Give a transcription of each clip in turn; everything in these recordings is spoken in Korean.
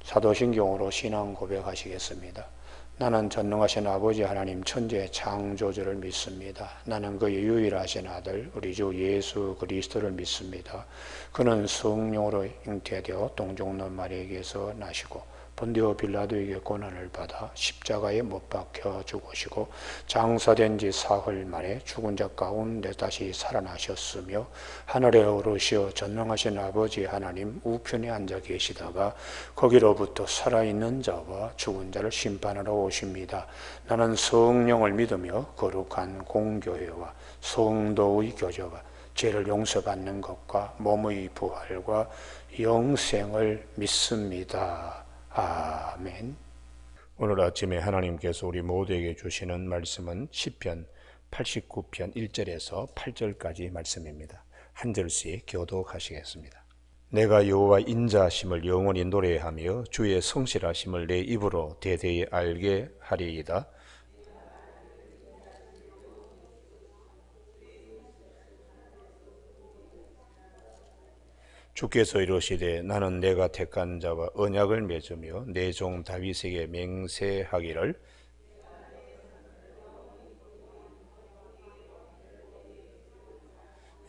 사도신경으로 신앙 고백하시겠습니다. 나는 전능하신 아버지 하나님 천지의 창조주를 믿습니다. 나는 그의 유일하신 아들 우리 주 예수 그리스도를 믿습니다. 그는 성령으로 잉태되어 동정녀 마리아에게서 나시고 본디오 빌라도에게 고난을 받아 십자가에 못 박혀 죽으시고 장사된 지 사흘 만에 죽은 자 가운데 다시 살아나셨으며 하늘에 오르시어 전능하신 아버지 하나님 우편에 앉아 계시다가 거기로부터 살아있는 자와 죽은 자를 심판하러 오십니다. 나는 성령을 믿으며 거룩한 공교회와 성도의 교제와 죄를 용서받는 것과 몸의 부활과 영생을 믿습니다. 아멘. 오늘 아침에 하나님께서 우리 모두에게 주시는 말씀은 시편 89편 1절에서 8절까지 말씀입니다. 한 절씩 교독하시겠습니다. 내가 여호와 인자하심을 영원히 노래하며 주의 성실하심을 내 입으로 대대히 알게 하리이다. 주께서 이르시되 나는 내가 택한 자와 언약을 맺으며 내 종 다윗에게 맹세하기를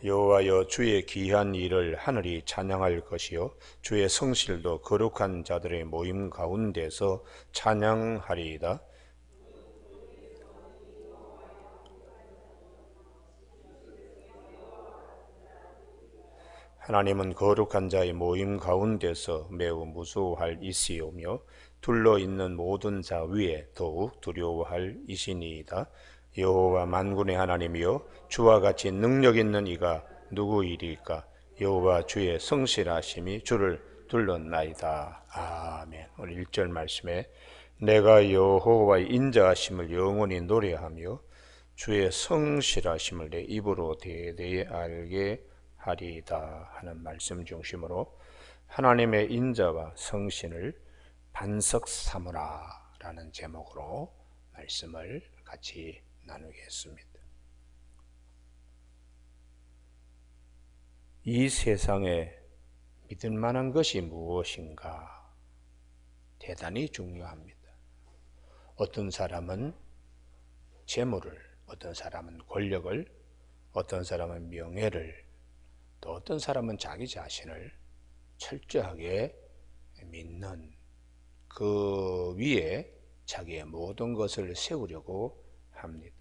여호와여 주의 귀한 일을 하늘이 찬양할 것이요 주의 성실도 거룩한 자들의 모임 가운데서 찬양하리이다. 하나님은 거룩한 자의 모임 가운데서 매우 무서워할 이시오며 둘러 있는 모든 자 위에 더욱 두려워할 이시니이다. 여호와 만군의 하나님이여 주와 같이 능력 있는 이가 누구이리까? 여호와 주의 성실하심이 주를 둘렀나이다. 아멘. 오늘 1절 말씀에 내가 여호와의 인자하심을 영원히 노래하며 주의 성실하심을 내 입으로 대대히 알게 하리이다 하는 말씀 중심으로 하나님의 인자와 성신을 반석 삼으라 라는 제목으로 말씀을 같이 나누겠습니다. 이 세상에 믿을 만한 것이 무엇인가 대단히 중요합니다. 어떤 사람은 재물을, 어떤 사람은 권력을, 어떤 사람은 명예를, 또 어떤 사람은 자기 자신을 철저하게 믿는 그 위에 자기의 모든 것을 세우려고 합니다.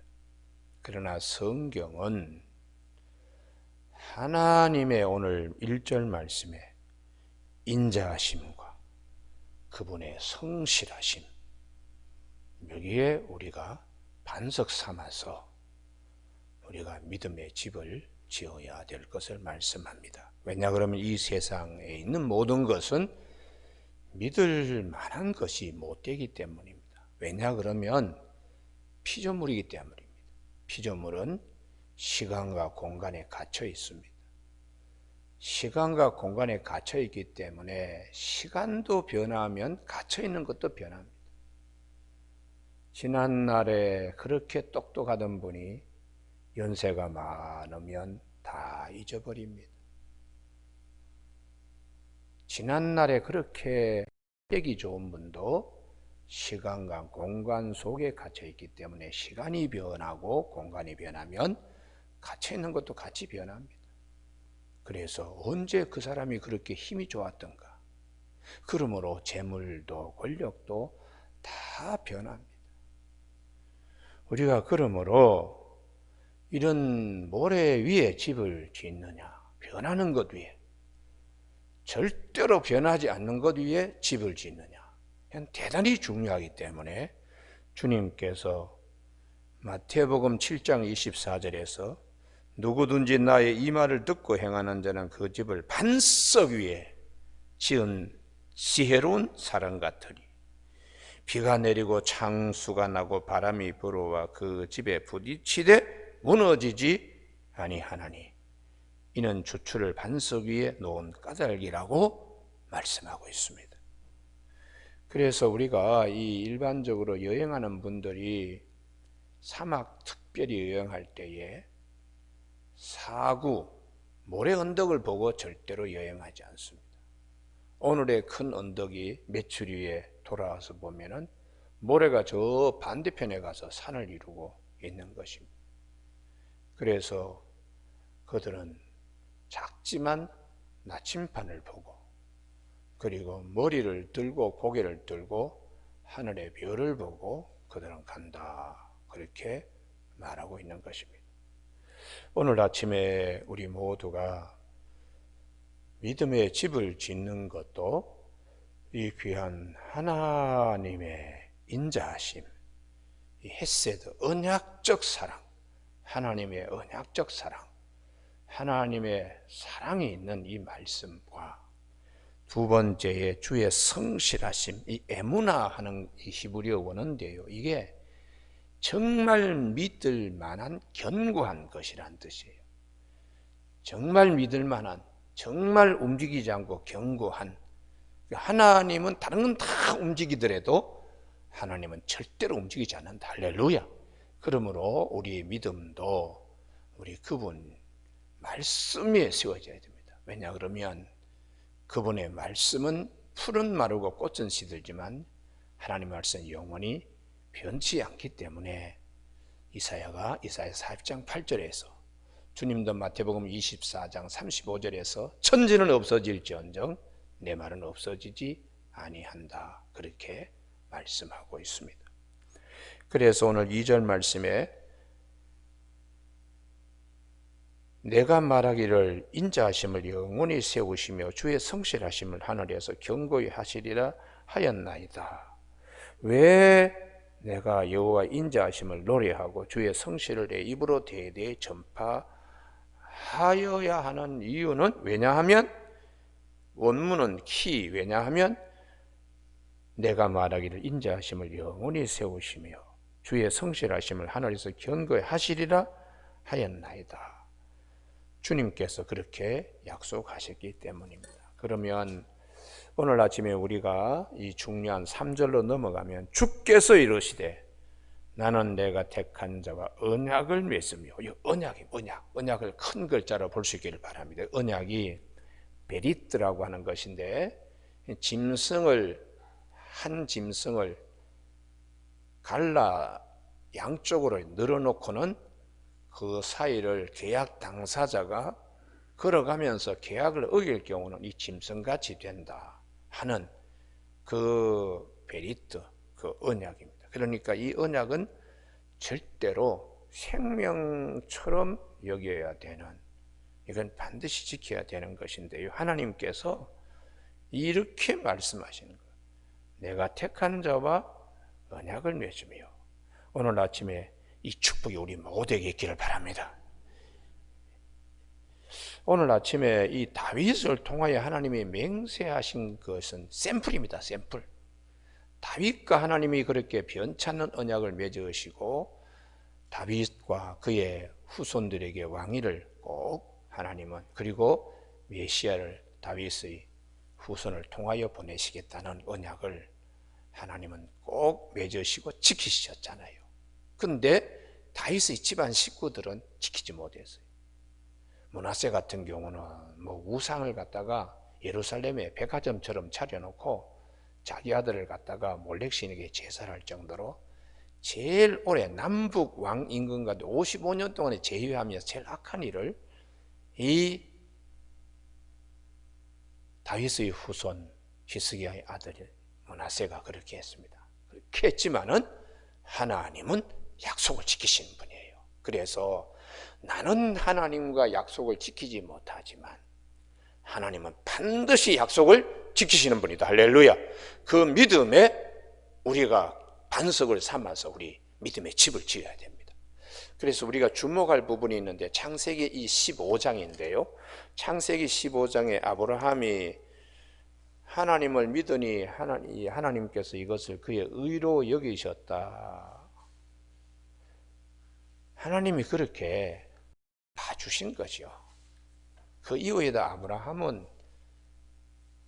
그러나 성경은 하나님의 오늘 1절 말씀에 인자하심과 그분의 성실하심 여기에 우리가 반석 삼아서 우리가 믿음의 집을 지어야 될 것을 말씀합니다. 왜냐 그러면 이 세상에 있는 모든 것은 믿을 만한 것이 못 되기 때문입니다. 왜냐 그러면 피조물이기 때문입니다. 피조물은 시간과 공간에 갇혀 있습니다. 시간과 공간에 갇혀 있기 때문에 시간도 변하면 갇혀 있는 것도 변합니다. 지난날에 그렇게 똑똑하던 분이 연세가 많으면 다 잊어버립니다. 지난날에 그렇게 되기 좋은 분도 시간과 공간 속에 갇혀 있기 때문에 시간이 변하고 공간이 변하면 갇혀 있는 것도 같이 변합니다. 그래서 언제 그 사람이 그렇게 힘이 좋았던가? 그러므로 재물도 권력도 다 변합니다. 우리가 그러므로 이런 모래 위에 집을 짓느냐, 변하는 것 위에, 절대로 변하지 않는 것 위에 집을 짓느냐, 대단히 중요하기 때문에 주님께서 마태복음 7장 24절에서 누구든지 나의 이 말을 듣고 행하는 자는 그 집을 반석 위에 지은 지혜로운 사람 같으니 비가 내리고 창수가 나고 바람이 불어와 그 집에 부딪히되 무너지지 아니하나니 이는 주추를 반석 위에 놓은 까닭이라고 말씀하고 있습니다. 그래서 우리가 이 일반적으로 여행하는 분들이 사막 특별히 여행할 때에 사구, 모래 언덕을 보고 절대로 여행하지 않습니다. 오늘의 큰 언덕이 몇 줄 위에 돌아와서 보면은 모래가 저 반대편에 가서 산을 이루고 있는 것입니다. 그래서 그들은 작지만 나침반을 보고, 그리고 머리를 들고 고개를 들고 하늘의 별을 보고 그들은 간다, 그렇게 말하고 있는 것입니다. 오늘 아침에 우리 모두가 믿음의 집을 짓는 것도 이 귀한 하나님의 인자하심, 이 헤세드, 언약적 사랑, 하나님의 언약적 사랑, 하나님의 사랑이 있는 이 말씀과 두 번째의 주의 성실하심, 이 에무나 하는 이 히브리어 원어인데요, 이게 정말 믿을 만한 견고한 것이란 뜻이에요. 정말 믿을 만한, 정말 움직이지 않고 견고한. 하나님은 다른 건 다 움직이더라도 하나님은 절대로 움직이지 않는다. 할렐루야. 그러므로 우리의 믿음도 우리 그분 말씀에 세워져야 됩니다. 왜냐 그러면 그분의 말씀은 풀은 마르고 꽃은 시들지만 하나님의 말씀은 영원히 변치 않기 때문에 이사야 40장 8절에서, 주님도 마태복음 24장 35절에서 천지는 없어질지언정 내 말은 없어지지 아니한다, 그렇게 말씀하고 있습니다. 그래서 오늘 2절 말씀에 내가 말하기를 인자하심을 영원히 세우시며 주의 성실하심을 하늘에서 견고히 하시리라 하였나이다. 왜 내가 여호와 인자하심을 노래하고 주의 성실을 내 입으로 대대히 전파하여야 하는 이유는, 왜냐하면 원문은 왜냐하면 내가 말하기를 인자하심을 영원히 세우시며 주의 성실하심을 하늘에서 견고히 하시리라 하였나이다. 주님께서 그렇게 약속하셨기 때문입니다. 그러면 오늘 아침에 우리가 이 중요한 3절로 넘어가면, 주께서 이르시되 나는 내가 택한 자와 언약을 맺으며, 이 언약이 언약을 큰 글자로 볼 수 있기를 바랍니다. 언약이 베리트라고 하는 것인데, 한 짐승을 갈라 양쪽으로 늘어놓고는 그 사이를 계약 당사자가 걸어가면서 계약을 어길 경우는 이 짐승같이 된다 하는 그 베리트, 그 언약입니다. 그러니까 이 언약은 절대로 생명처럼 여겨야 되는, 이건 반드시 지켜야 되는 것인데요, 하나님께서 이렇게 말씀하시는 거예요. 내가 택한 자와 언약을 맺으며. 오늘 아침에 이 축복이 우리 모두에게 있기를 바랍니다. 오늘 아침에 이 다윗을 통하여 하나님이 맹세하신 것은 샘플입니다. 샘플. 다윗과 하나님이 그렇게 변찮는 언약을 맺으시고 다윗과 그의 후손들에게 왕위를 꼭 하나님은, 그리고 메시아를 다윗의 후손을 통하여 보내시겠다는 언약을 하나님은 꼭 맺으시고 지키셨잖아요. 그런데 다윗의 집안 식구들은 지키지 못했어요. 므낫세 같은 경우는 우상을 갖다가 예루살렘에 백화점처럼 차려놓고 자기 아들을 갖다가 몰렉신에게 제사를 할 정도로 제일 오래 남북 왕 임금 가운데 55년 동안에 제위하면서 제일 악한 일을 이 다윗의 후손 히스기야의 아들 므낫세가 그렇게 했습니다. 그렇게 했지만은 하나님은 약속을 지키시는 분이에요. 그래서 나는 하나님과 약속을 지키지 못하지만 하나님은 반드시 약속을 지키시는 분이다. 할렐루야. 그 믿음에 우리가 반석을 삼아서 우리 믿음의 집을 지어야 됩니다. 그래서 우리가 주목할 부분이 있는데, 창세기 이 15장인데요 창세기 15장에 아브라함이 하나님을 믿으니 하나님께서 이것을 그의 의로 여기셨다. 하나님이 그렇게 봐주신 거죠. 그 이후에도 아브라함은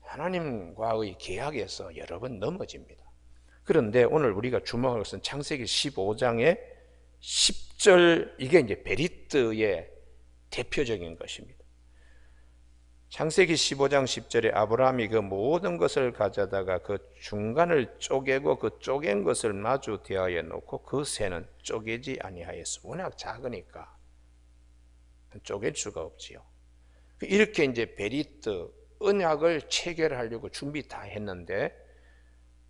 하나님과의 계약에서 여러 번 넘어집니다. 그런데 오늘 우리가 주목할 것은 창세기 15장의 10절, 이게 이제 베리트의 대표적인 것입니다. 창세기 15장 10절에 아브라함이 그 모든 것을 가져다가 그 중간을 쪼개고 그 쪼갠 것을 마주 대하여 놓고 그 새는 쪼개지 아니하였어. 워낙 작으니까 쪼갤 수가 없지요. 이렇게 이제 베리트 언약을 체결하려고 준비 다 했는데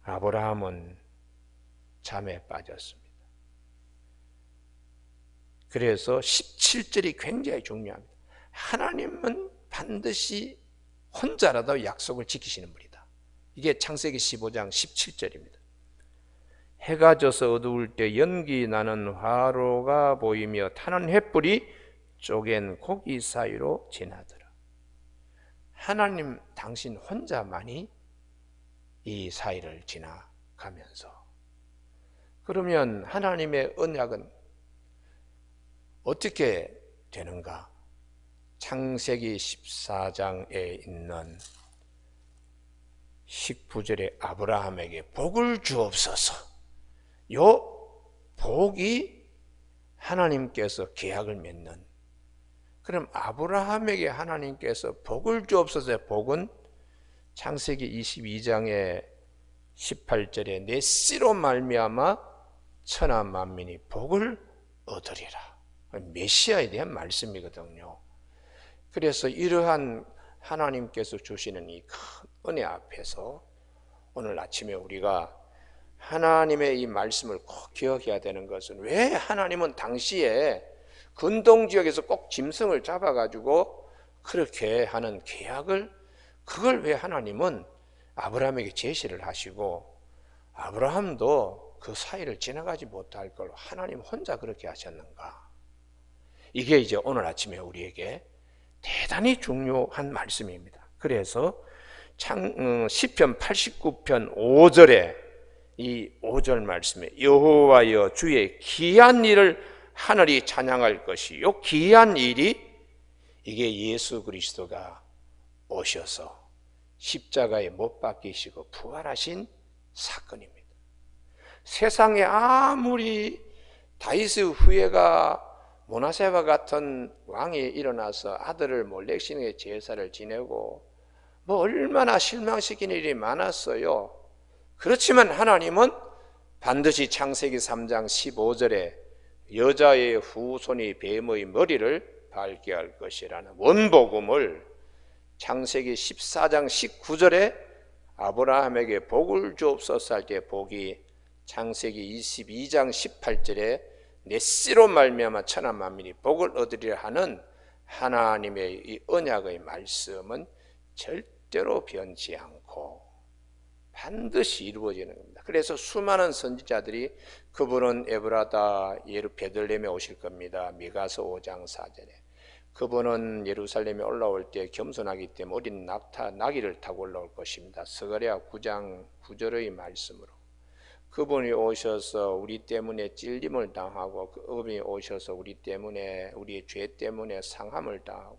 아브라함은 잠에 빠졌습니다. 그래서 17절이 굉장히 중요합니다. 하나님은 반드시 혼자라도 약속을 지키시는 분이다. 이게 창세기 15장 17절입니다. 해가 져서 어두울 때 연기 나는 화로가 보이며 타는 횃불이 쪼갠 고기 사이로 지나더라. 하나님 당신 혼자만이 이 사이를 지나가면서, 그러면 하나님의 언약은 어떻게 되는가? 창세기 14장에 있는 19절에 아브라함에게 복을 주옵소서. 요 복이 하나님께서 계약을 맺는, 그럼 아브라함에게 하나님께서 복을 주옵소서의 복은 창세기 22장의 18절에 내 씨로 말미암아 천하 만민이 복을 얻으리라. 메시아에 대한 말씀이거든요. 그래서 이러한 하나님께서 주시는 이 큰 은혜 앞에서 오늘 아침에 우리가 하나님의 이 말씀을 꼭 기억해야 되는 것은, 왜 하나님은 당시에 근동지역에서 꼭 짐승을 잡아가지고 그렇게 하는 계약을, 그걸 왜 하나님은 아브라함에게 제시를 하시고 아브라함도 그 사이를 지나가지 못할 걸 하나님 혼자 그렇게 하셨는가? 이게 이제 오늘 아침에 우리에게 대단히 중요한 말씀입니다. 그래서 시편 89편 5절에 이 5절 말씀에 여호와여 주의 귀한 일을 하늘이 찬양할 것이요, 귀한 일이 이게 예수 그리스도가 오셔서 십자가에 못 박히시고 부활하신 사건입니다. 세상에 아무리 다윗의 후예가 므낫세와 같은 왕이 일어나서 아들을 몰렉신에게 제사를 지내고 뭐 얼마나 실망시키는 일이 많았어요. 그렇지만 하나님은 반드시 창세기 3장 15절에 여자의 후손이 뱀의 머리를 밟게 할 것이라는 원복음을 창세기 14장 19절에 아브라함에게 복을 주옵소서 할 때 복이 창세기 22장 18절에 내 씨로 말미암아 천하 만민이 복을 얻으리라 하는 하나님의 이 언약의 말씀은 절대로 변치 않고 반드시 이루어지는 겁니다. 그래서 수많은 선지자들이 그분은 에브라다 베들레헴에 오실 겁니다. 미가서 5장 4절에 그분은 예루살렘에 올라올 때 겸손하기 때문에 어린 나귀를 타고 올라올 것입니다. 스가랴 9장 9절의 말씀으로 그분이 오셔서 우리 때문에 찔림을 당하고 그분이 오셔서 우리 때문에, 우리의 죄 때문에 상함을 당하고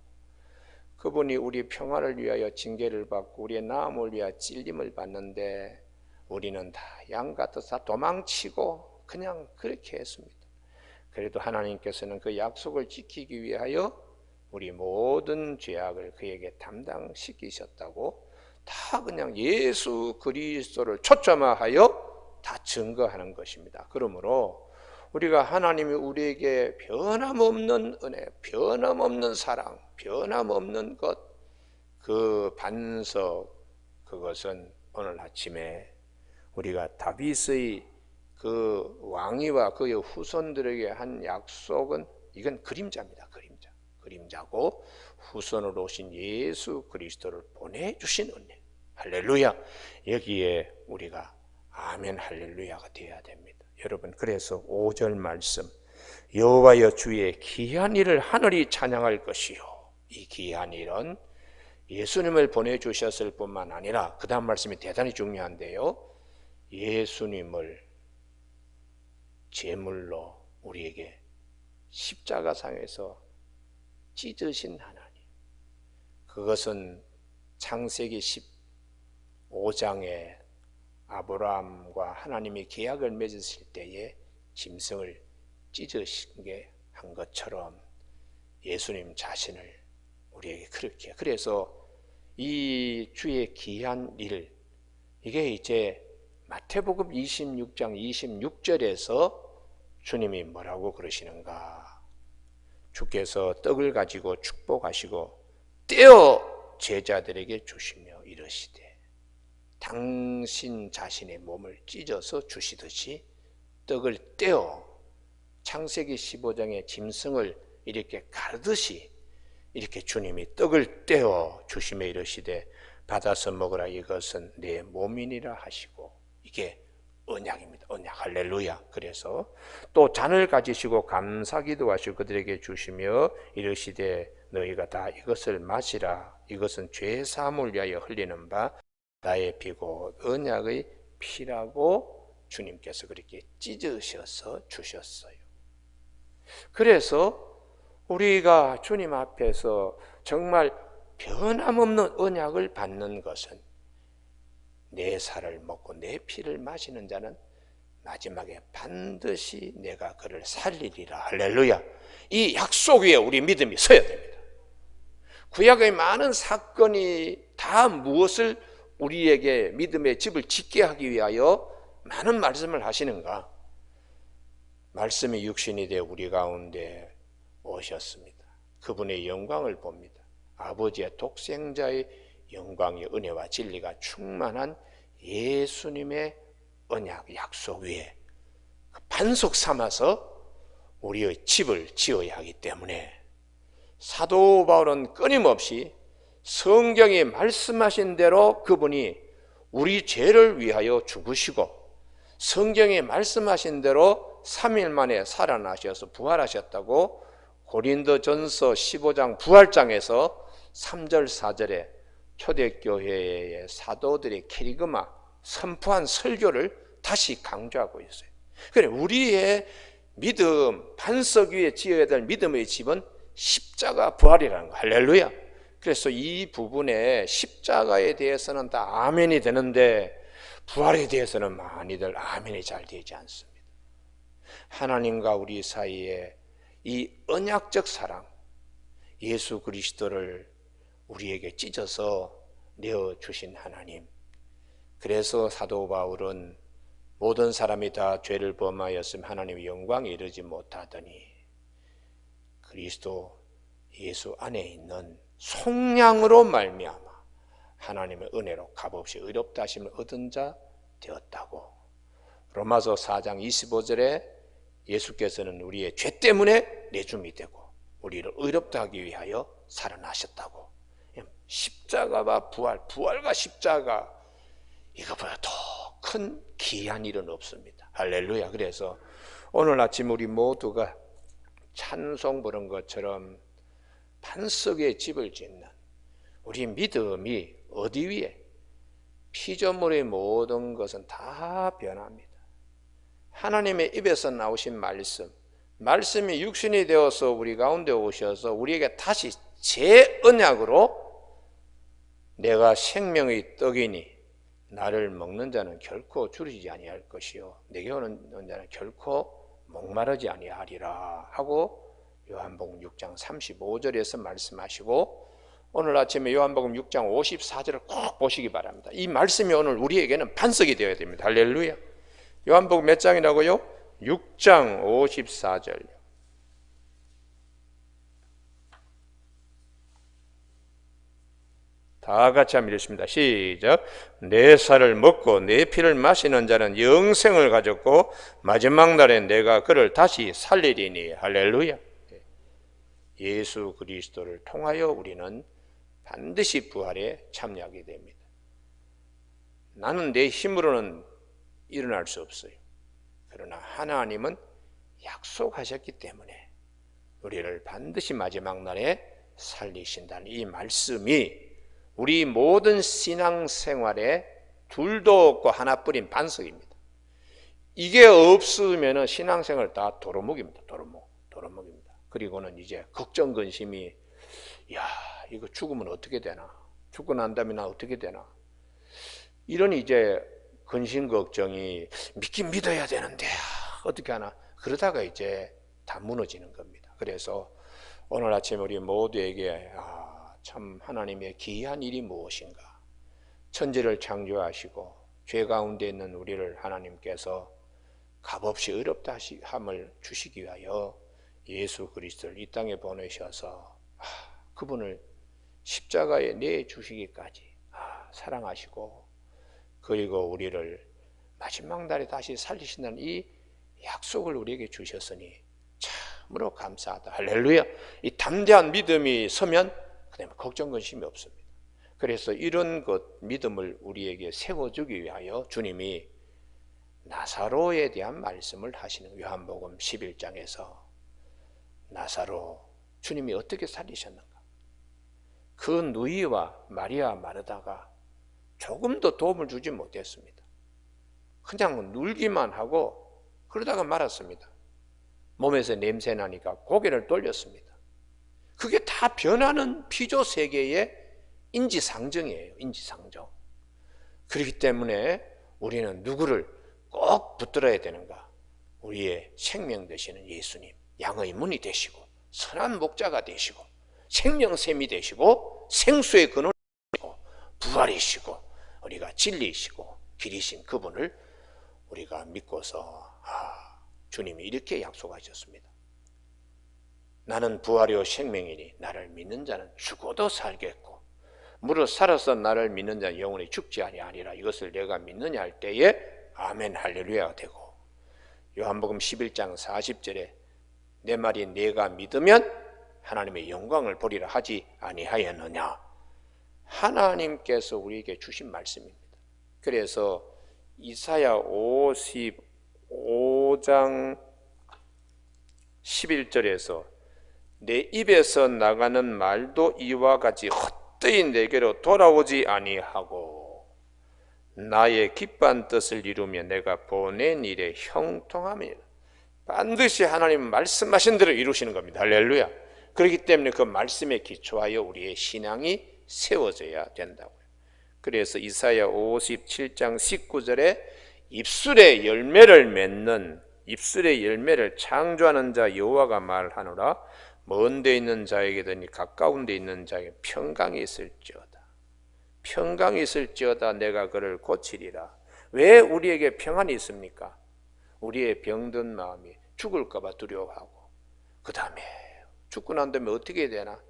그분이 우리 평화를 위하여 징계를 받고 우리의 나음을 위하여 찔림을 받는데 우리는 다 양 같아서 도망치고 그냥 그렇게 했습니다. 그래도 하나님께서는 그 약속을 지키기 위하여 우리 모든 죄악을 그에게 담당시키셨다고 다 그냥 예수 그리스도를 초점화하여 다 증거하는 것입니다. 그러므로 우리가 하나님이 우리에게 변함없는 은혜, 변함없는 사랑, 변함없는 것, 그 반석, 그것은 오늘 아침에 우리가 다윗의 그 왕위와 그의 후손들에게 한 약속은 이건 그림자입니다. 그림자고 후손으로 오신 예수 그리스도를 보내주신 은혜. 할렐루야. 여기에 우리가 아멘 할렐루야가 되어야 됩니다. 여러분, 그래서 5절 말씀 여호와여 주의 귀한 일을 하늘이 찬양할 것이요. 이 귀한 일은 예수님을 보내주셨을 뿐만 아니라 그 다음 말씀이 대단히 중요한데요, 예수님을 제물로 우리에게 십자가상에서 찢으신 하나님, 그것은 창세기 15장에 아브라함과 하나님이 계약을 맺으실 때에 짐승을 찢으신 게 한 것처럼 예수님 자신을 우리에게 그렇게, 그래서 이 주의 귀한 일, 이게 이제 마태복음 26장 26절에서 주님이 뭐라고 그러시는가? 주께서 떡을 가지고 축복하시고 떼어 제자들에게 주시며 이르시되 당신 자신의 몸을 찢어서 주시듯이 떡을 떼어 창세기 15장의 짐승을 이렇게 가르듯이 이렇게 주님이 떡을 떼어 주시며 이르시되 받아서 먹으라 이것은 내 몸이니라 하시고, 이게 언약입니다. 언약. 할렐루야. 그래서 또 잔을 가지시고 감사기도 하시고 그들에게 주시며 이르시되 너희가 다 이것을 마시라. 이것은 죄 사함을 위하여 흘리는 바 나의 피고 언약의 피라고 주님께서 그렇게 찢으셔서 주셨어요. 그래서 우리가 주님 앞에서 정말 변함없는 언약을 받는 것은 내 살을 먹고 내 피를 마시는 자는 마지막에 반드시 내가 그를 살리리라. 할렐루야. 이 약속 위에 우리 믿음이 서야 됩니다. 구약의 많은 사건이 다 무엇을 우리에게 믿음의 집을 짓게 하기 위하여 많은 말씀을 하시는가? 말씀이 육신이 되어 우리 가운데 오셨습니다. 그분의 영광을 봅니다. 아버지의 독생자의 영광의 은혜와 진리가 충만한 예수님의 언약 약속 위에 반석 삼아서 우리의 집을 지어야 하기 때문에 사도 바울은 끊임없이 성경이 말씀하신 대로 그분이 우리 죄를 위하여 죽으시고 성경이 말씀하신 대로 3일 만에 살아나셔서 부활하셨다고 고린도전서 15장 부활장에서 3절 4절에 초대교회의 사도들의 캐리그마 선포한 설교를 다시 강조하고 있어요. 그래, 우리의 믿음 반석 위에 지어야 될 믿음의 집은 십자가 부활이라는 거. 할렐루야. 그래서 이 부분에 십자가에 대해서는 다 아멘이 되는데 부활에 대해서는 많이들 아멘이 잘 되지 않습니다. 하나님과 우리 사이에 이 언약적 사랑, 예수 그리스도를 우리에게 찢어서 내어주신 하나님. 그래서 사도 바울은 모든 사람이 다 죄를 범하였음 하나님의 영광에 이르지 못하더니 그리스도 예수 안에 있는 속량으로 말미암아 하나님의 은혜로 값없이 의롭다 하심을 얻은 자 되었다고. 로마서 4장 25절에 예수께서는 우리의 죄 때문에 내줌이 되고 우리를 의롭다 하기 위하여 살아나셨다고. 십자가와 부활과 십자가, 이거보다 더 큰 귀한 일은 없습니다. 할렐루야. 그래서 오늘 아침 우리 모두가 찬송 부른 것처럼 반석의 집을 짓는 우리 믿음이 어디 위에? 피조물의 모든 것은 다 변합니다. 하나님의 입에서 나오신 말씀이 육신이 되어서 우리 가운데 오셔서 우리에게 다시 제 언약으로 내가 생명의 떡이니 나를 먹는 자는 결코 줄이지 아니할 것이요 내게 오는 자는 결코 목마르지 아니하리라 하고 요한복음 6장 35절에서 말씀하시고, 오늘 아침에 요한복음 6장 54절을 꼭 보시기 바랍니다. 이 말씀이 오늘 우리에게는 반석이 되어야 됩니다. 할렐루야. 요한복음 몇 장이라고요? 6장 54절. 다 같이 한번 읽습니다. 시작. 내 살을 먹고 내 피를 마시는 자는 영생을 가졌고 마지막 날에 내가 그를 다시 살리리니. 할렐루야. 예수 그리스도를 통하여 우리는 반드시 부활에 참여하게 됩니다. 나는 내 힘으로는 일어날 수 없어요. 그러나 하나님은 약속하셨기 때문에 우리를 반드시 마지막 날에 살리신다는 이 말씀이 우리 모든 신앙생활에 둘도 없고 하나뿐인 반석입니다. 이게 없으면 신앙생활 다 도루묵입니다. 도루묵입니다. 그리고는 이제 걱정 근심이, 야, 이거 죽으면 어떻게 되나? 죽고 난 다음에 나 어떻게 되나? 이런 이제 근심 걱정이 믿긴 믿어야 되는데 어떻게 하나? 그러다가 이제 다 무너지는 겁니다. 그래서 오늘 아침 우리 모두에게 참 하나님의 기이한 일이 무엇인가. 천지를 창조하시고 죄 가운데 있는 우리를 하나님께서 값없이 의롭다 함을 주시기 위하여 예수 그리스도를 이 땅에 보내셔서 그분을 십자가에 내주시기까지 사랑하시고, 그리고 우리를 마지막 날에 다시 살리신다는 이 약속을 우리에게 주셨으니 참으로 감사하다. 할렐루야. 이 담대한 믿음이 서면 그다음에 걱정 근심이 없습니다. 그래서 이런 믿음을 우리에게 세워주기 위하여 주님이 나사로에 대한 말씀을 하시는 요한복음 11장에서 나사로 주님이 어떻게 살리셨는가. 그 누이와 마리아 마르다가 조금도 도움을 주지 못했습니다. 그냥 눌기만 하고 그러다가 말았습니다. 몸에서 냄새 나니까 고개를 돌렸습니다. 그게 다 변하는 피조 세계의 인지상정이에요. 인지상정. 그렇기 때문에 우리는 누구를 꼭 붙들어야 되는가? 우리의 생명 되시는 예수님, 양의 문이 되시고 선한 목자가 되시고 생명샘이 되시고 생수의 근원이시고 부활이시고 우리가 진리이시고 길이신 그분을 우리가 믿고서 주님이 이렇게 약속하셨습니다. 나는 부활이요 생명이니 나를 믿는 자는 죽어도 살겠고 무릇 살아서 나를 믿는 자는 영원히 죽지 아니하리라. 이것을 내가 믿느냐 할 때에 아멘 할렐루야가 되고, 요한복음 11장 40절에 내 말이 내가 믿으면 하나님의 영광을 보리라 하지 아니하였느냐. 하나님께서 우리에게 주신 말씀입니다. 그래서 이사야 55장 11절에서 내 입에서 나가는 말도 이와 같이 헛되이 내게로 돌아오지 아니하고 나의 기뻐한 뜻을 이루며 내가 보낸 일에 형통함이라. 반드시 하나님 말씀하신 대로 이루시는 겁니다. 할렐루야. 그렇기 때문에 그 말씀에 기초하여 우리의 신앙이 세워져야 된다고요. 그래서 이사야 57장 19절에 입술의 열매를 맺는, 입술의 열매를 창조하는 자 여호와가 말하노라. 먼 데 있는 자에게더니 가까운 데 있는 자에게 평강이 있을지어다. 평강이 있을지어다. 내가 그를 고치리라. 왜 우리에게 평안이 있습니까? 우리의 병든 마음이 죽을까 봐 두려워하고, 그 다음에 죽고 난 다음에 어떻게 해야 되나?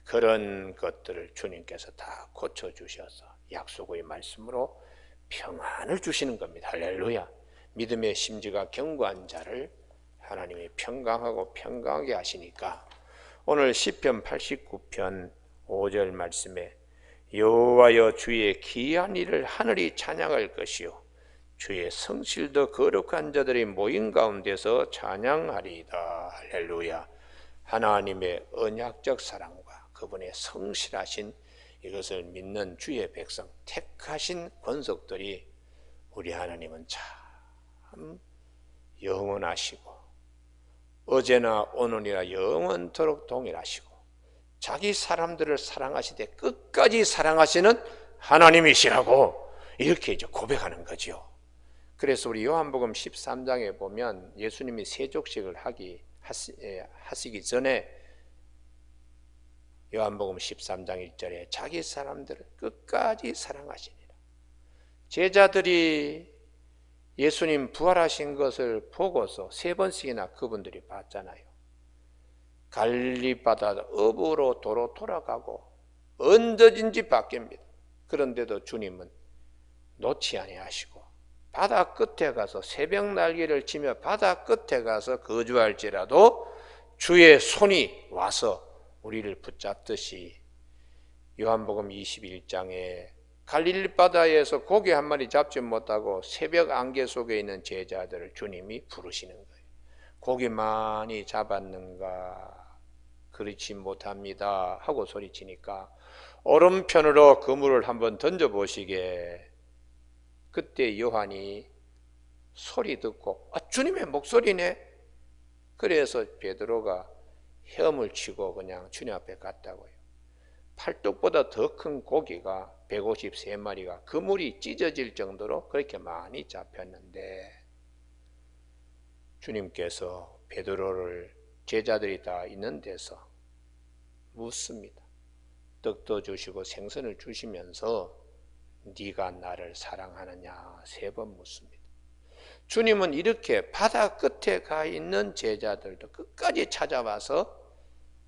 그런 것들을 주님께서 다 고쳐주셔서 약속의 말씀으로 평안을 주시는 겁니다. 할렐루야. 믿음의 심지가 견고한 자를 하나님이 평강하고 평강하게 하시니까 오늘 시편 89편 5절 말씀에 여호와여 주의 기이한 일을 하늘이 찬양할 것이요 주의 성실도 거룩한 자들이 모인 가운데서 찬양하리이다. 할렐루야. 하나님의 언약적 사랑과 그분의 성실하신 이것을 믿는 주의 백성, 택하신 권속들이 우리 하나님은 참 영원하시고 어제나 오늘이나 영원토록 동일하시고 자기 사람들을 사랑하시되 끝까지 사랑하시는 하나님이시라고 이렇게 이제 고백하는 거죠. 그래서 우리 요한복음 13장에 보면 예수님이 세족식을 하시기 전에 요한복음 13장 1절에 자기 사람들을 끝까지 사랑하시니라. 제자들이 예수님 부활하신 것을 보고서 3번씩이나 그분들이 봤잖아요. 갈릴리 바다 업으로 도로 돌아가고 언제든지 바뀝니다. 그런데도 주님은 놓지 아니하시고 바다 끝에 가서 새벽 날개를 치며 바다 끝에 가서 거주할지라도 주의 손이 와서 우리를 붙잡듯이 요한복음 21장에 갈릴리 바다에서 고기 한 마리 잡지 못하고 새벽 안개 속에 있는 제자들을 주님이 부르시는 거예요. 고기 많이 잡았는가? 그렇지 못합니다 하고 소리치니까 오른편으로 그물을 한번 던져보시게. 그때 요한이 소리 듣고 주님의 목소리네. 그래서 베드로가 헤엄을 치고 그냥 주님 앞에 갔다고요. 팔뚝보다 더 큰 고기가 153마리가 그물이 찢어질 정도로 그렇게 많이 잡혔는데 주님께서 베드로를 제자들이 다 있는 데서 묻습니다. 떡도 주시고 생선을 주시면서 네가 나를 사랑하느냐 3번 묻습니다. 주님은 이렇게 바다 끝에 가 있는 제자들도 끝까지 찾아와서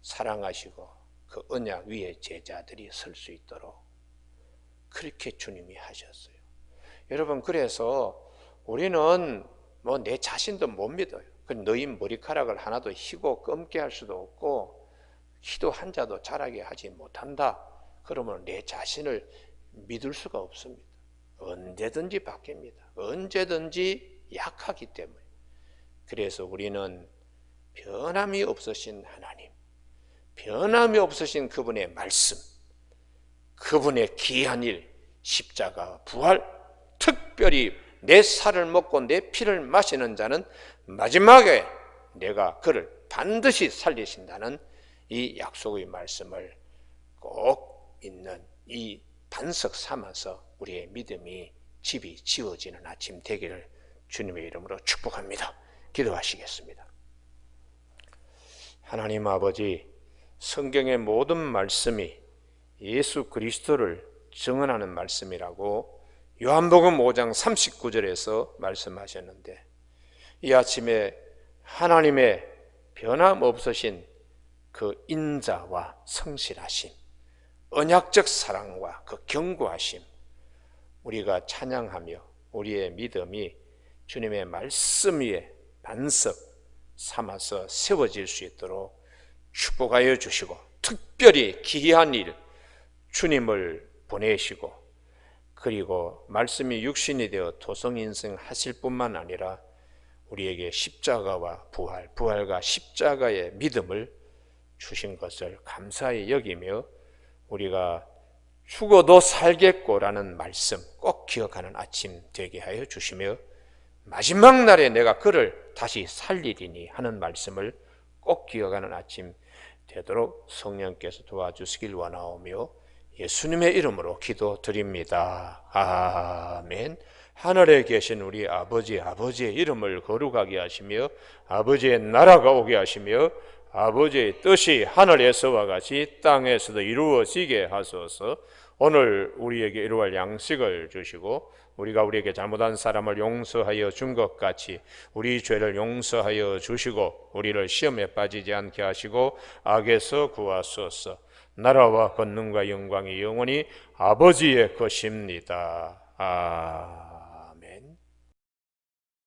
사랑하시고 그 언약 위에 제자들이 설 수 있도록 그렇게 주님이 하셨어요. 여러분, 그래서 우리는 뭐 내 자신도 못 믿어요. 너희 머리카락을 하나도 희고 검게 할 수도 없고 기도 한 자도 자라게 하지 못한다. 그러면 내 자신을 믿을 수가 없습니다. 언제든지 바뀝니다. 언제든지 약하기 때문에. 그래서 우리는 변함이 없으신 하나님, 변함이 없으신 그분의 말씀, 그분의 귀한 일, 십자가, 부활, 특별히 내 살을 먹고 내 피를 마시는 자는 마지막에 내가 그를 반드시 살리신다는 이 약속의 말씀을 꼭 있는 이 반석 삼아서 우리의 믿음이 집이 지어지는 아침 되기를 주님의 이름으로 축복합니다. 기도하시겠습니다. 하나님 아버지, 성경의 모든 말씀이 예수 그리스도를 증언하는 말씀이라고 요한복음 5장 39절에서 말씀하셨는데, 이 아침에 하나님의 변함없으신 그 인자와 성실하심, 언약적 사랑과 그 견고하심, 우리가 찬양하며 우리의 믿음이 주님의 말씀 위에 반석 삼아서 세워질 수 있도록 축복하여 주시고, 특별히 귀한 일 주님을 보내시고, 그리고 말씀이 육신이 되어 도성인생 하실 뿐만 아니라 우리에게 십자가와 부활과 십자가의 믿음을 주신 것을 감사히 여기며 우리가 죽어도 살겠고라는 말씀 꼭 기억하는 아침 되게 하여 주시며, 마지막 날에 내가 그를 다시 살리리니 하는 말씀을 꼭 기억하는 아침 되도록 성령께서 도와주시길 원하오며 예수님의 이름으로 기도드립니다. 아멘. 하늘에 계신 우리 아버지의 이름을 거룩하게 하시며 아버지의 나라가 오게 하시며 아버지의 뜻이 하늘에서와 같이 땅에서도 이루어지게 하소서. 오늘 우리에게 이루어갈 양식을 주시고 우리가 우리에게 잘못한 사람을 용서하여 준 것 같이 우리 죄를 용서하여 주시고 우리를 시험에 빠지지 않게 하시고 악에서 구하소서. 나라와 권능과 영광이 영원히 아버지의 것입니다.